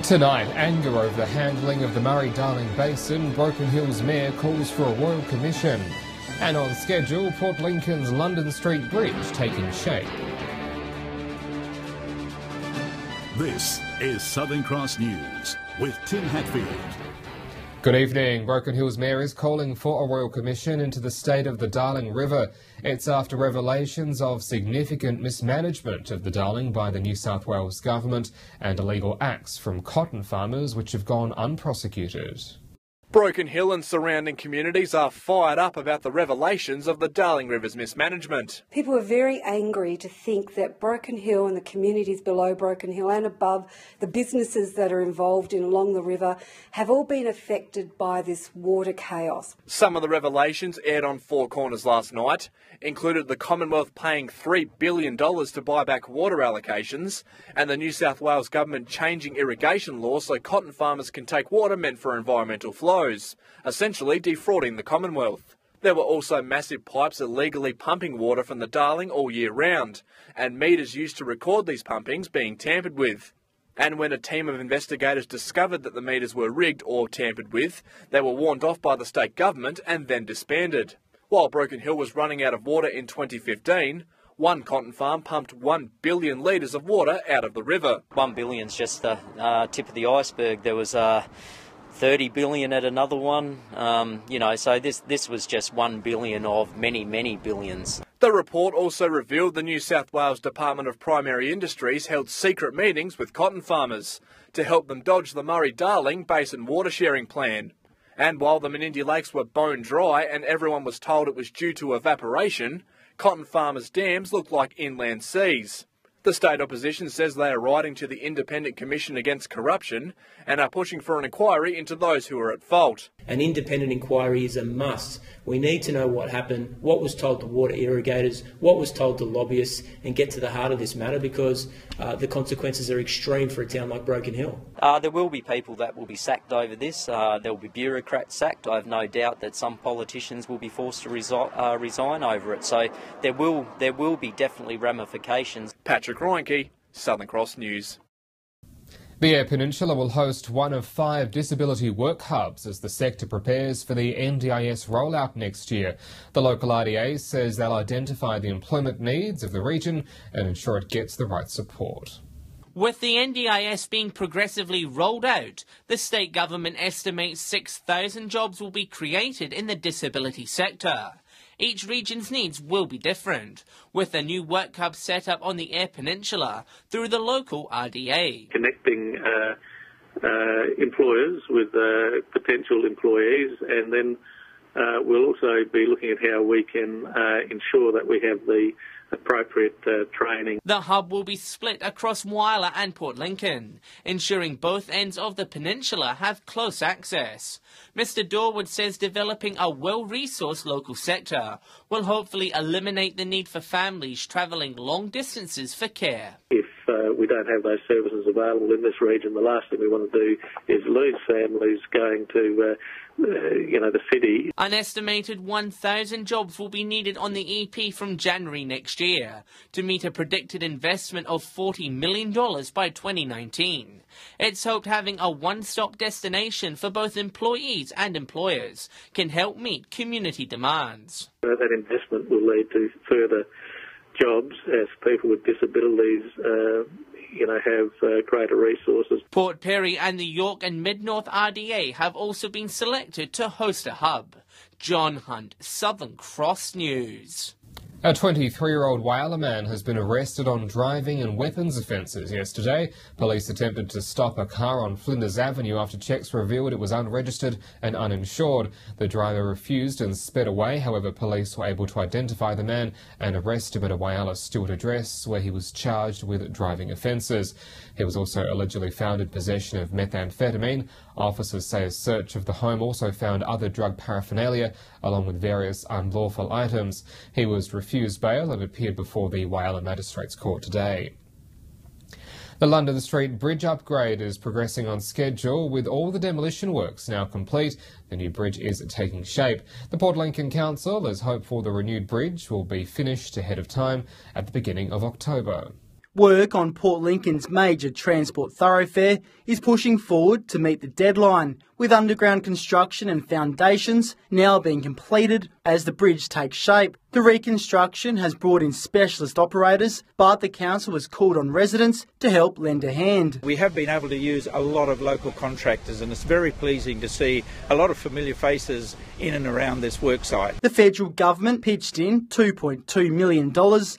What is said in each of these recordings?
Tonight, anger over the handling of the Murray-Darling Basin. Broken Hill's mayor calls for a royal commission. And on schedule, Port Lincoln's London Street Bridge taking shape. This is Southern Cross News with Tim Hatfield. Good evening. Broken Hill's mayor is calling for a royal commission into the state of the Darling River. It's after revelations of significant mismanagement of the Darling by the New South Wales government and illegal acts from cotton farmers which have gone unprosecuted. Broken Hill and surrounding communities are fired up about the revelations of the Darling River's mismanagement. People are very angry to think that Broken Hill and the communities below Broken Hill and above, the businesses that are involved in along the river, have all been affected by this water chaos. Some of the revelations aired on Four Corners last night included the Commonwealth paying $3 billion to buy back water allocations and the New South Wales government changing irrigation laws so cotton farmers can take water meant for environmental flows, essentially defrauding the Commonwealth. There were also massive pipes illegally pumping water from the Darling all year round, and meters used to record these pumpings being tampered with. And when a team of investigators discovered that the meters were rigged or tampered with, they were warned off by the state government and then disbanded. While Broken Hill was running out of water in 2015, one cotton farm pumped 1 billion litres of water out of the river. 1 billion's just the tip of the iceberg. There was 30 billion at another one, so this was just 1 billion of many, many billions. The report also revealed the New South Wales Department of Primary Industries held secret meetings with cotton farmers to help them dodge the Murray-Darling Basin water sharing plan. And while the Menindee Lakes were bone dry and everyone was told it was due to evaporation, cotton farmers' dams looked like inland seas. The state opposition says they are writing to the Independent Commission Against Corruption and are pushing for an inquiry into those who are at fault. An independent inquiry is a must. We need to know what happened, what was told to water irrigators, what was told to lobbyists, and get to the heart of this matter because the consequences are extreme for a town like Broken Hill. There will be people that will be sacked over this. There will be bureaucrats sacked. I have no doubt that some politicians will be forced to resign over it. So there will be definitely ramifications. Patrick Reinke, Southern Cross News. The Eyre Peninsula will host one of 5 disability work hubs as the sector prepares for the NDIS rollout next year. The local RDA says they'll identify the employment needs of the region and ensure it gets the right support. With the NDIS being progressively rolled out, the state government estimates 6,000 jobs will be created in the disability sector. Each region's needs will be different, with a new work hub set up on the Eyre Peninsula through the local RDA. Connecting employers with potential employees, and then we'll also be looking at how we can ensure that we have the appropriate training. The hub will be split across Whyalla and Port Lincoln, ensuring both ends of the peninsula have close access. Mr Dorwood says developing a well-resourced local sector will hopefully eliminate the need for families travelling long distances for care. If we don't have those services available in this region, the last thing we want to do is lose families going to the city. An estimated 1,000 jobs will be needed on the EP from January next year to meet a predicted investment of $40 million by 2019. It's hoped having a one-stop destination for both employees and employers can help meet community demands. That investment will lead to further jobs as people with disabilities have greater resources. Port Perry and the York and Mid-North RDA have also been selected to host a hub. John Hunt, Southern Cross News. A 23-year-old Whyalla man has been arrested on driving and weapons offences yesterday. Police attempted to stop a car on Flinders Avenue after checks revealed it was unregistered and uninsured. The driver refused and sped away. However, police were able to identify the man and arrest him at a Whyalla Stewart address where he was charged with driving offences. He was also allegedly found in possession of methamphetamine. Officers say a search of the home also found other drug paraphernalia along with various unlawful items. He was refused bail and appeared before the Whyalla Magistrates Court today. The London Street Bridge upgrade is progressing on schedule with all the demolition works now complete. The new bridge is taking shape. The Port Lincoln Council is hopeful the renewed bridge will be finished ahead of time at the beginning of October. Work on Port Lincoln's major transport thoroughfare is pushing forward to meet the deadline, with underground construction and foundations now being completed as the bridge takes shape. The reconstruction has brought in specialist operators, but the council has called on residents to help lend a hand. We have been able to use a lot of local contractors, and it's very pleasing to see a lot of familiar faces in and around this worksite. The federal government pitched in $2.2 million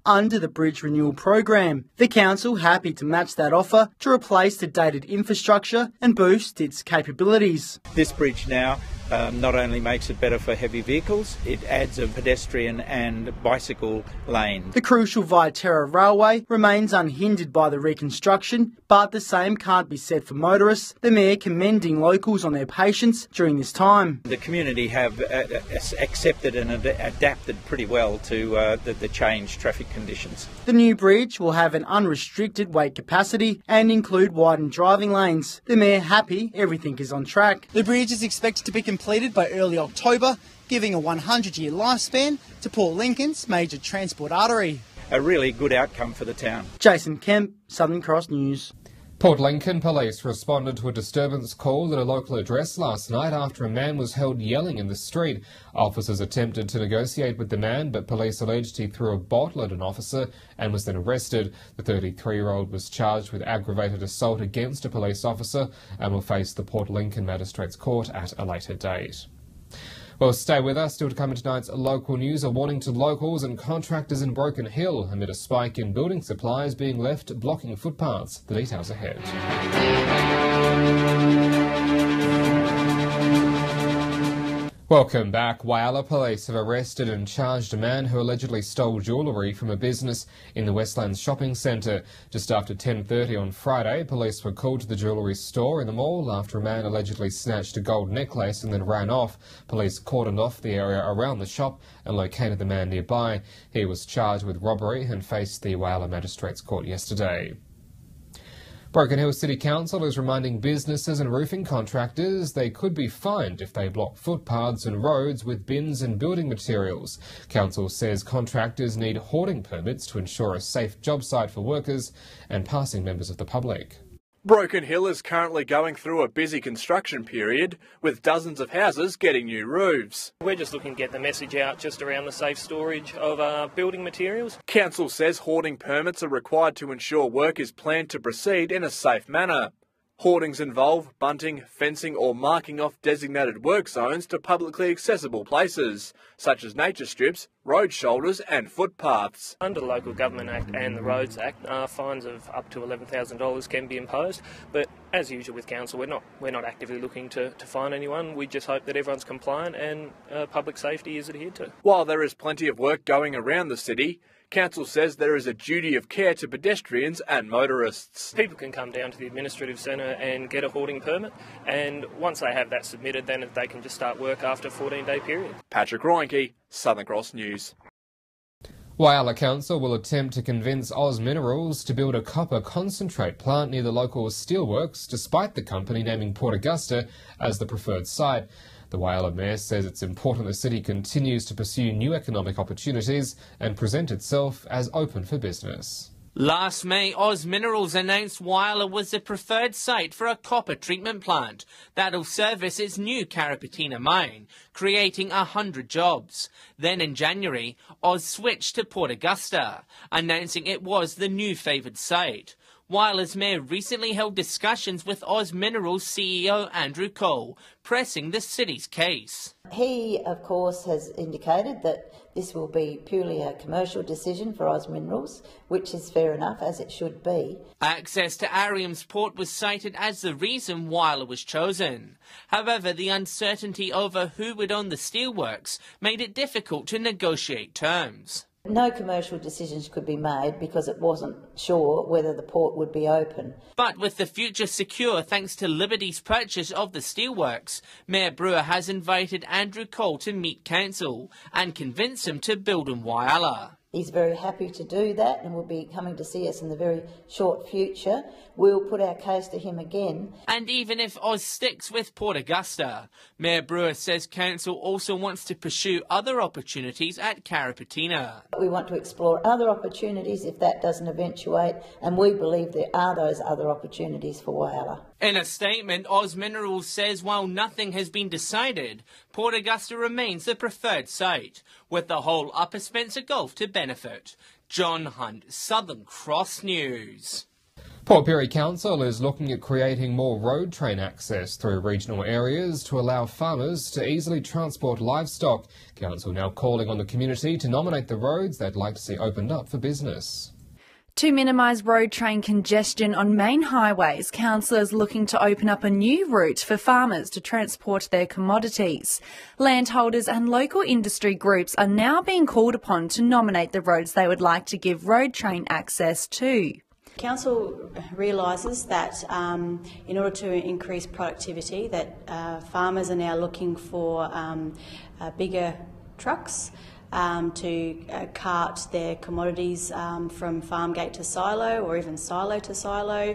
under the Bridge Renewal Program. The council happy to match that offer to replace the dated infrastructure and boost its capabilities. This bridge now not only makes it better for heavy vehicles, it adds a pedestrian and bicycle lane. The crucial Viterra Railway remains unhindered by the reconstruction, but the same can't be said for motorists, the Mayor commending locals on their patience during this time. The community have accepted and adapted pretty well to the changed traffic conditions. The new bridge will have an unrestricted weight capacity and include widened driving lanes. The Mayor happy everything is on track. The bridge is expected to be completed by early October, giving a 100-year lifespan to Port Lincoln's major transport artery. A really good outcome for the town. Jason Kemp, Southern Cross News. Port Lincoln police responded to a disturbance call at a local address last night after a man was held yelling in the street. Officers attempted to negotiate with the man, but police alleged he threw a bottle at an officer and was then arrested. The 33-year-old was charged with aggravated assault against a police officer and will face the Port Lincoln Magistrates Court at a later date. Well, stay with us. Still to come in tonight's local news, a warning to locals and contractors in Broken Hill amid a spike in building supplies being left blocking footpaths. The details ahead. Welcome back. Whyalla police have arrested and charged a man who allegedly stole jewellery from a business in the Westlands shopping centre. Just after 10:30 on Friday, police were called to the jewellery store in the mall after a man allegedly snatched a gold necklace and then ran off. Police cordoned off the area around the shop and located the man nearby. He was charged with robbery and faced the Whyalla Magistrates Court yesterday. Broken Hill City Council is reminding businesses and roofing contractors they could be fined if they block footpaths and roads with bins and building materials. Council says contractors need hoarding permits to ensure a safe job site for workers and passing members of the public. Broken Hill is currently going through a busy construction period, with dozens of houses getting new roofs. We're just looking to get the message out just around the safe storage of building materials. Council says hoarding permits are required to ensure work is planned to proceed in a safe manner. Hoardings involve bunting, fencing or marking off designated work zones to publicly accessible places, such as nature strips, road shoulders and footpaths. Under the Local Government Act and the Roads Act, fines of up to $11,000 can be imposed, but as usual with council, we're not actively looking to fine anyone. We just hope that everyone's compliant and public safety is adhered to. While there is plenty of work going around the city, Council says there is a duty of care to pedestrians and motorists. People can come down to the administrative centre and get a hoarding permit, and once they have that submitted, then they can just start work after a 14-day period. Patrick Roinke, Southern Cross News. Whyalla Council will attempt to convince Oz Minerals to build a copper concentrate plant near the local steelworks, despite the company naming Port Augusta as the preferred site. The Whyalla Mayor says it's important the city continues to pursue new economic opportunities and present itself as open for business. Last May, Oz Minerals announced Whyalla was the preferred site for a copper treatment plant that'll service its new Carapatina mine, creating 100 jobs. Then in January, Oz switched to Port Augusta, announcing it was the new favoured site. Whyalla's mayor recently held discussions with Oz Minerals CEO Andrew Cole, pressing the city's case. He, of course, has indicated that this will be purely a commercial decision for Oz Minerals, which is fair enough, as it should be. Access to Ariam's port was cited as the reason Whyalla was chosen. However, the uncertainty over who would own the steelworks made it difficult to negotiate terms. No commercial decisions could be made because it wasn't sure whether the port would be open. But with the future secure thanks to Liberty's purchase of the steelworks, Mayor Brewer has invited Andrew Cole to meet council and convince him to build in Whyalla. He's very happy to do that and will be coming to see us in the very short future. We'll put our case to him again. And even if Oz sticks with Port Augusta, Mayor Brewer says council also wants to pursue other opportunities at Carrapateena. We want to explore other opportunities if that doesn't eventuate, and we believe there are those other opportunities for Whyalla. In a statement, Oz Minerals says while nothing has been decided, Port Augusta remains the preferred site, with the whole Upper Spencer Gulf to benefit. John Hunt, Southern Cross News. Port Pirie Council is looking at creating more road train access through regional areas to allow farmers to easily transport livestock. Council now calling on the community to nominate the roads they'd like to see opened up for business. To minimise road train congestion on main highways, council is looking to open up a new route for farmers to transport their commodities. Landholders and local industry groups are now being called upon to nominate the roads they would like to give road train access to. Council realises that in order to increase productivity, that farmers are now looking for bigger trucks to cart their commodities from farm gate to silo or even silo to silo.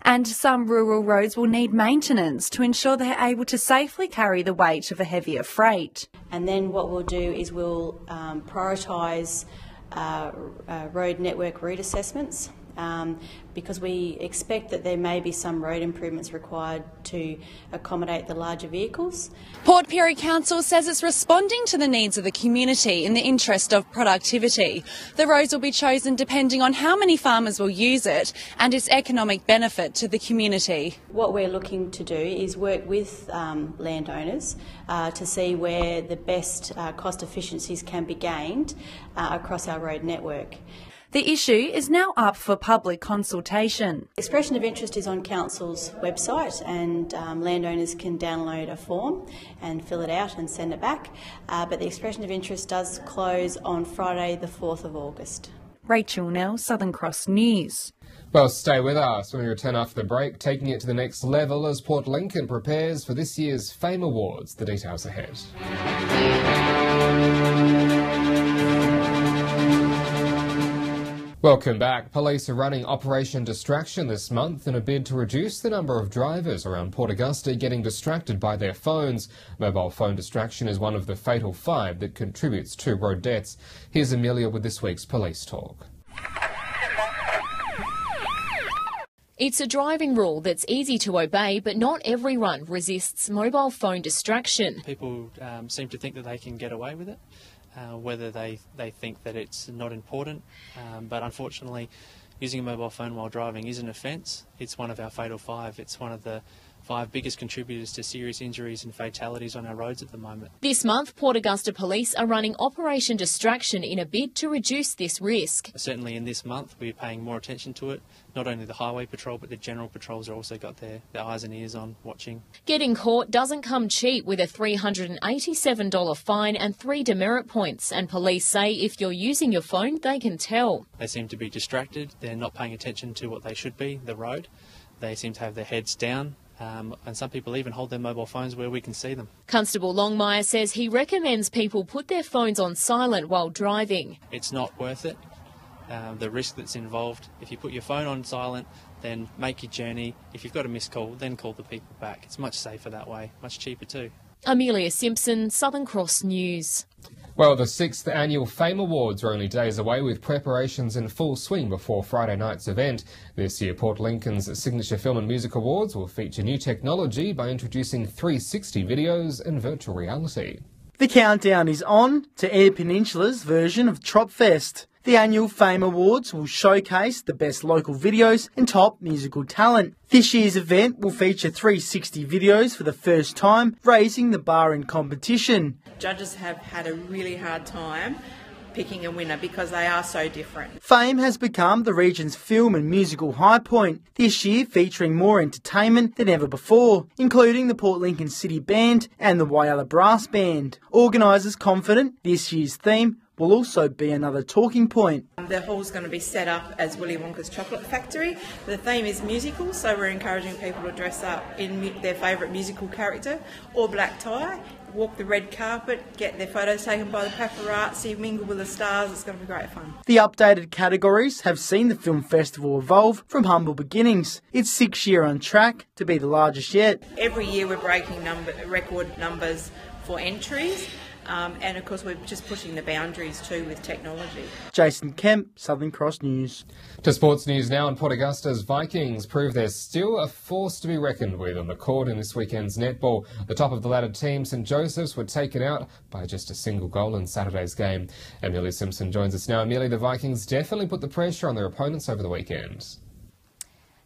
And some rural roads will need maintenance to ensure they're able to safely carry the weight of a heavier freight. And then what we'll do is we'll prioritise road network route assessments. Because we expect that there may be some road improvements required to accommodate the larger vehicles. Port Pirie Council says it's responding to the needs of the community in the interest of productivity. The roads will be chosen depending on how many farmers will use it and its economic benefit to the community. What we're looking to do is work with landowners to see where the best cost efficiencies can be gained across our road network. The issue is now up for public consultation. Expression of interest is on Council's website, and landowners can download a form and fill it out and send it back. But the expression of interest does close on Friday the 4th of August. Rachel Nell, Southern Cross News. Well, stay with us when we return after the break, taking it to the next level as Port Lincoln prepares for this year's Fame Awards. The details ahead. Welcome back. Police are running Operation Distraction this month in a bid to reduce the number of drivers around Port Augusta getting distracted by their phones. Mobile phone distraction is one of the fatal 5 that contributes to road deaths. Here's Amelia with this week's Police Talk. It's a driving rule that's easy to obey, but not everyone resists mobile phone distraction. People seem to think that they can get away with it. Whether they think that it's not important, but unfortunately using a mobile phone while driving is an offence. It's one of our fatal 5. It's one of the 5 biggest contributors to serious injuries and fatalities on our roads at the moment. This month, Port Augusta Police are running Operation Distraction in a bid to reduce this risk. Certainly in this month we're paying more attention to it. Not only the highway patrol but the general patrols are also got their eyes and ears on watching. Getting caught doesn't come cheap with a $387 fine and 3 demerit points, and police say if you're using your phone they can tell. They seem to be distracted, they're not paying attention to what they should be, the road. They seem to have their heads down. And some people even hold their mobile phones where we can see them. Constable Longmire says he recommends people put their phones on silent while driving. It's not worth it, the risk that's involved. If you put your phone on silent, then make your journey. If you've got a missed call, then call the people back. It's much safer that way, much cheaper too. Amelia Simpson, Southern Cross News. Well, the 6th annual Fame Awards are only days away, with preparations in full swing before Friday night's event. This year, Port Lincoln's Signature Film and Music Awards will feature new technology by introducing 360 videos and virtual reality. The countdown is on to Eyre Peninsula's version of Tropfest. The annual Fame Awards will showcase the best local videos and top musical talent. This year's event will feature 360 videos for the first time, raising the bar in competition. Judges have had a really hard time picking a winner because they are so different. Fame has become the region's film and musical high point, this year featuring more entertainment than ever before, including the Port Lincoln City Band and the Whyalla Brass Band. Organisers confident this year's theme will also be another talking point. The hall's going to be set up as Willy Wonka's Chocolate Factory. The theme is musical, so we're encouraging people to dress up in their favourite musical character or black tie, walk the red carpet, get their photos taken by the paparazzi, mingle with the stars. It's going to be great fun. The updated categories have seen the film festival evolve from humble beginnings. It's 6th year on track to be the largest yet. Every year we're breaking record numbers for entries. And of course we're just pushing the boundaries too with technology. Jason Kemp, Southern Cross News. To sports news now, in Port Augusta's Vikings prove they're still a force to be reckoned with on the court in this weekend's netball. The top of the ladder team, St Joseph's, were taken out by just a single goal in Saturday's game. Amelia Simpson joins us now. Amelia, the Vikings definitely put the pressure on their opponents over the weekend.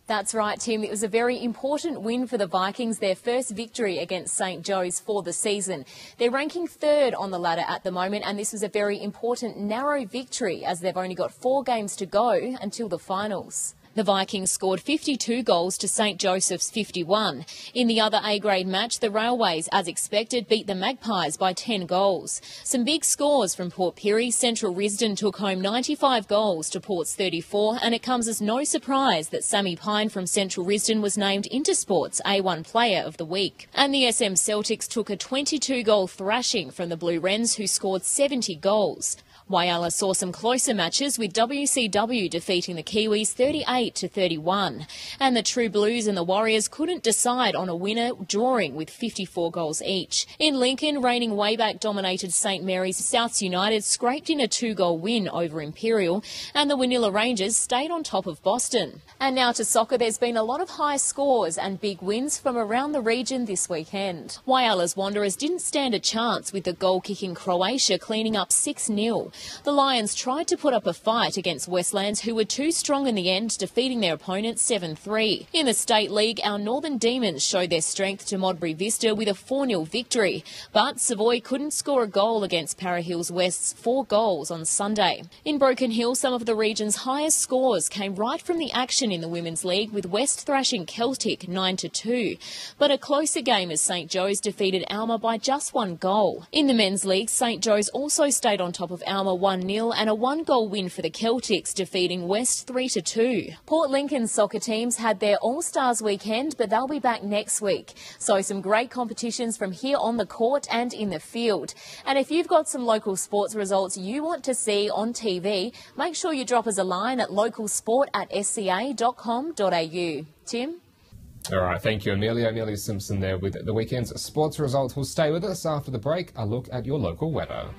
That's right, Tim. It was a very important win for the Vikings, their first victory against St Joe's for the season. They're ranking 3rd on the ladder at the moment, and this was a very important narrow victory as they've only got 4 games to go until the finals. The Vikings scored 52 goals to St Joseph's 51. In the other A-grade match, the Railways, as expected, beat the Magpies by 10 goals. Some big scores from Port Pirie. Central Risdon took home 95 goals to Port's 34, and it comes as no surprise that Sammy Pine from Central Risdon was named Intersport's A1 Player of the Week. And the SM Celtics took a 22-goal thrashing from the Blue Wrens, who scored 70 goals. Whyalla saw some closer matches, with WCW defeating the Kiwis 38-31. And the True Blues and the Warriors couldn't decide on a winner, drawing with 54 goals each. In Lincoln, reigning Wayback-dominated St Mary's, Souths United scraped in a 2-goal win over Imperial, and the Wanilla Rangers stayed on top of Boston. And now to soccer. There's been a lot of high scores and big wins from around the region this weekend. Wyalla's Wanderers didn't stand a chance, with the goal-kicking Croatia cleaning up 6-0. The Lions tried to put up a fight against Westlands, who were too strong in the end, defeating their opponent 7-3. In the State League, our Northern Demons showed their strength to Modbury Vista with a 4-0 victory, but Savoy couldn't score a goal against Para Hills West's 4 goals on Sunday. In Broken Hill, some of the region's highest scores came right from the action in the Women's League, with West thrashing Celtic 9-2, but a closer game as St Joe's defeated Alma by just 1 goal. In the Men's League, St Joe's also stayed on top of Alma 1-0, and a 1-goal win for the Celtics, defeating West 3-2. Port Lincoln's soccer teams had their All-Stars weekend, but they'll be back next week. So some great competitions from here on the court and in the field. And if you've got some local sports results you want to see on TV, make sure you drop us a line at localsport@sca.com.au. Tim? All right, thank you, Amelia. Amelia Simpson there with the weekend's sports results. Will stay with us after the break. A look at your local weather.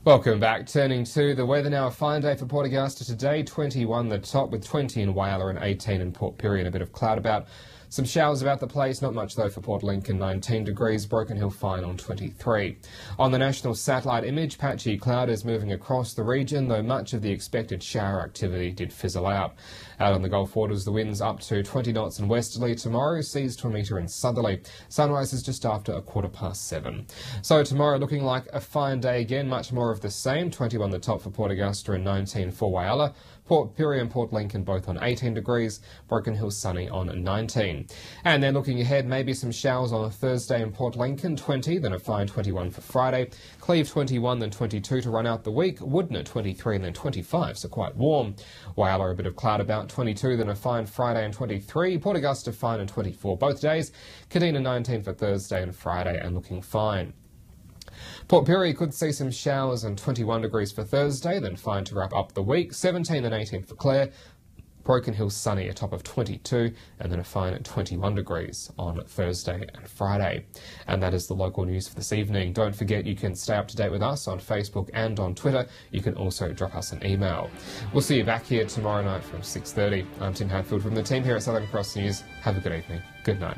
Welcome back. Turning to the weather now. A fine day for Port Augusta today. 21 the top, with 20 in Whyalla and 18 in Port Pirie, and a bit of cloud about. Some showers about the place, not much though for Port Lincoln, 19 degrees, Broken Hill fine on 23. On the national satellite image, patchy cloud is moving across the region, though much of the expected shower activity did fizzle out. Out on the Gulf waters, the winds up to 20 knots in westerly. Tomorrow, seas to a metre in southerly. Sunrise is just after 7:15. So tomorrow looking like a fine day again, much more of the same. 21 the top for Port Augusta and 19 for Whyalla. Port Pirie and Port Lincoln both on 18 degrees, Broken Hill sunny on 19. And then looking ahead, maybe some showers on a Thursday in Port Lincoln, 20, then a fine 21 for Friday. Cleve 21, then 22 to run out the week. Woodnor 23 and then 25, so quite warm. Whyalla a bit of cloud about 22, then a fine Friday and 23. Port Augusta fine and 24 both days. Kadina 19 for Thursday and Friday and looking fine. Port Pirie could see some showers and 21 degrees for Thursday, then fine to wrap up the week. 17 and 18 for Clare. Broken Hill sunny, a top of 22, and then a fine at 21 degrees on Thursday and Friday. And that is the local news for this evening. Don't forget you can stay up to date with us on Facebook and on Twitter. You can also drop us an email. We'll see you back here tomorrow night from 6:30. I'm Tim Hadfield from the team here at Southern Cross News. Have a good evening. Good night.